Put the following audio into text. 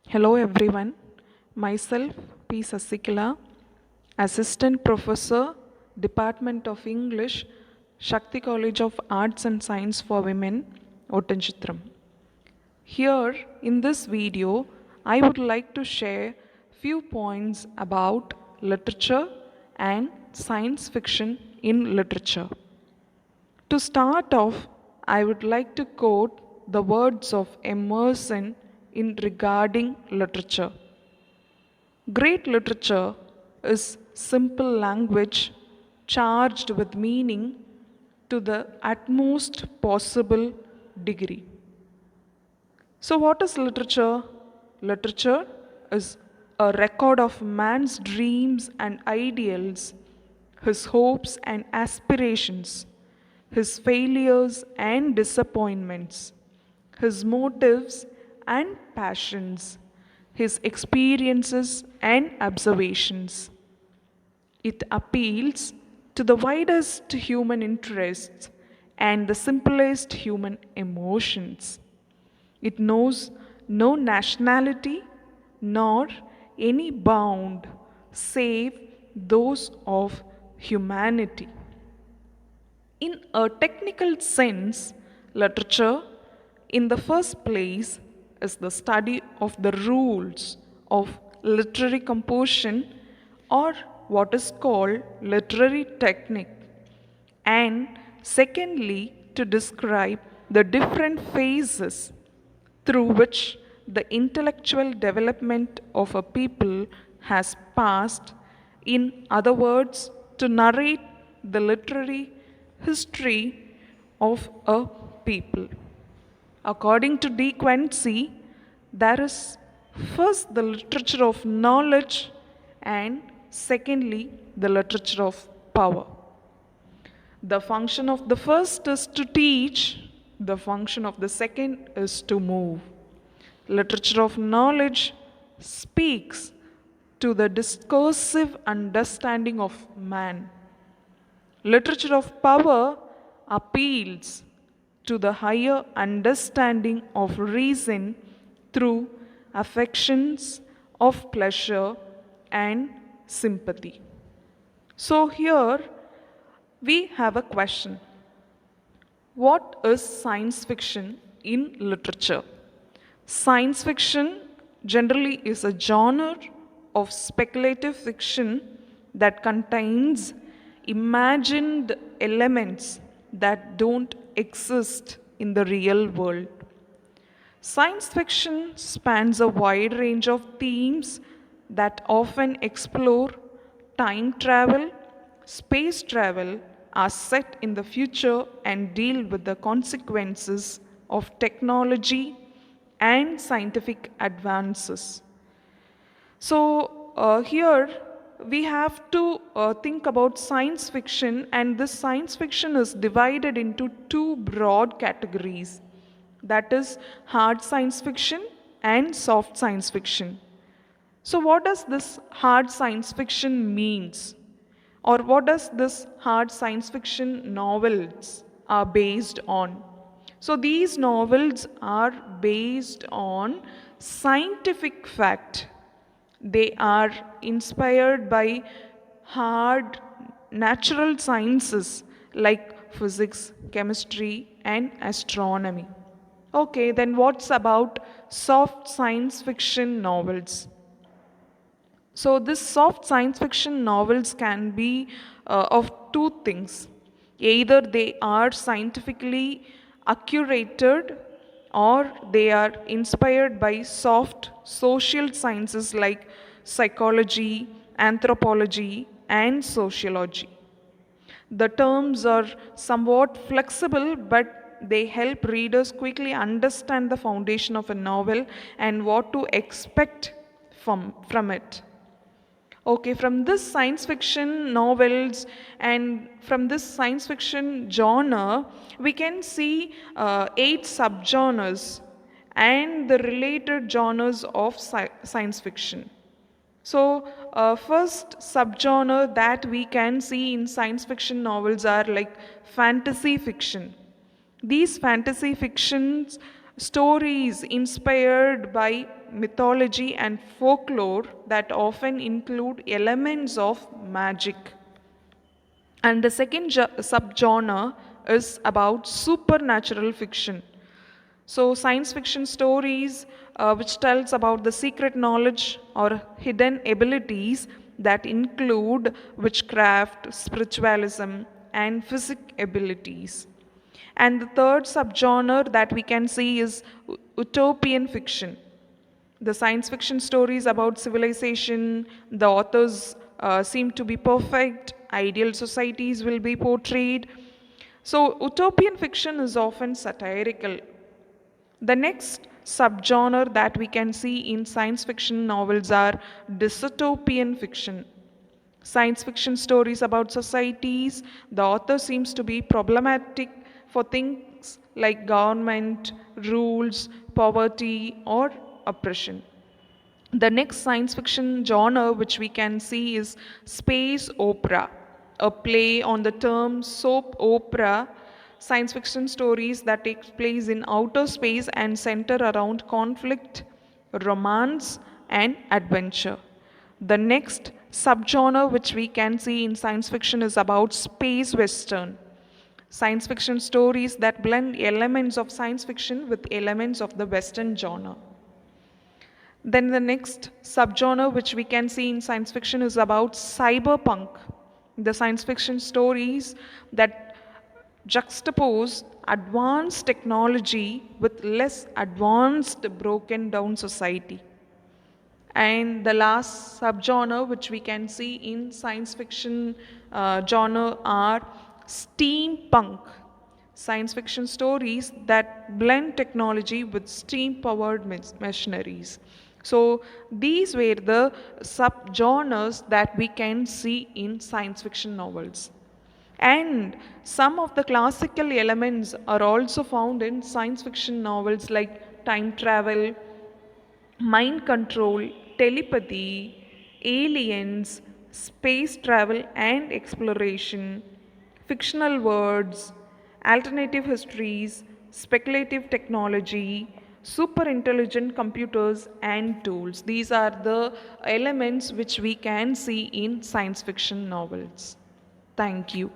Hello everyone, myself P. Sasikala, Assistant Professor, Department of English, Shakti College of Arts and Science for Women, Ottanchitram. Here in this video, I would like to share few points about literature and science fiction in literature. To start off, I would like to quote the words of Emerson in regarding literature. Great literature is simple language charged with meaning to the utmost possible degree. So, what is literature? Literature is a record of man's dreams and ideals, his hopes and aspirations, his failures and disappointments, his motives and passions, his experiences and observations. It appeals to the widest human interests and the simplest human emotions. It knows no nationality nor any bound save those of humanity. In a technical sense, literature, in the first place, is the study of the rules of literary composition or what is called literary technique, and secondly, to describe the different phases through which the intellectual development of a people has passed, in other words, to narrate the literary history of a people. According to De Quincey, there is first the literature of knowledge and secondly the literature of power. The function of the first is to teach, the function of the second is to move. Literature of knowledge speaks to the discursive understanding of man. Literature of power appeals to the higher understanding of reason through affections of pleasure and sympathy. So, here we have a question. What is science fiction in literature? Science fiction generally is a genre of speculative fiction that contains imagined elements that don't exist in the real world. Science fiction spans a wide range of themes that often explore time travel, space travel, are set in the future and deal with the consequences of technology and scientific advances. So, here we have to think about science fiction, and this science fiction is divided into two broad categories, that is, hard science fiction and soft science fiction. So, what does this hard science fiction means? Or what does this hard science fiction novels are based on? So these novels are based on scientific fact. They are inspired by hard natural sciences like physics, chemistry, and astronomy. Okay, then what's about soft science fiction novels? So, this soft science fiction novels can be of two things. Either they are scientifically accurate or they are inspired by soft social sciences like psychology, anthropology, and sociology. The terms are somewhat flexible, but they help readers quickly understand the foundation of a novel and what to expect from it. Okay, from this science fiction novels and from this science fiction genre, we can see 8 subgenres and the related genres of science fiction. So, first subgenre that we can see in science fiction novels are like fantasy fiction. These fantasy fictions stories inspired by mythology and folklore that often include elements of magic. And the second subgenre is about supernatural fiction. So, science fiction stories which tells about the secret knowledge or hidden abilities that include witchcraft, spiritualism, and physic abilities. And the third subgenre that we can see is utopian fiction. The science fiction stories about civilization, the authors seem to be perfect, ideal societies will be portrayed. So, utopian fiction is often satirical. The next subgenre that we can see in science fiction novels are dystopian fiction. Science fiction stories about societies, the author seems to be problematic for things like government, rules, poverty, or oppression. The next science fiction genre which we can see is space opera, a play on the term soap opera, science fiction stories that take place in outer space and center around conflict, romance, and adventure. The next subgenre which we can see in science fiction is about space western. Science fiction stories that blend elements of science fiction with elements of the western genre. Then the next subgenre which we can see in science fiction is about cyberpunk, the science fiction stories that juxtapose advanced technology with less advanced broken down society. And the last subgenre which we can see in science fiction genre are steampunk, science fiction stories that blend technology with steam powered machineries. So these were the subgenres that we can see in science fiction novels. And some of the classical elements are also found in science fiction novels like time travel, mind control, telepathy, aliens, space travel and exploration, fictional words, alternative histories, speculative technology, super intelligent computers and tools. These are the elements which we can see in science fiction novels. Thank you.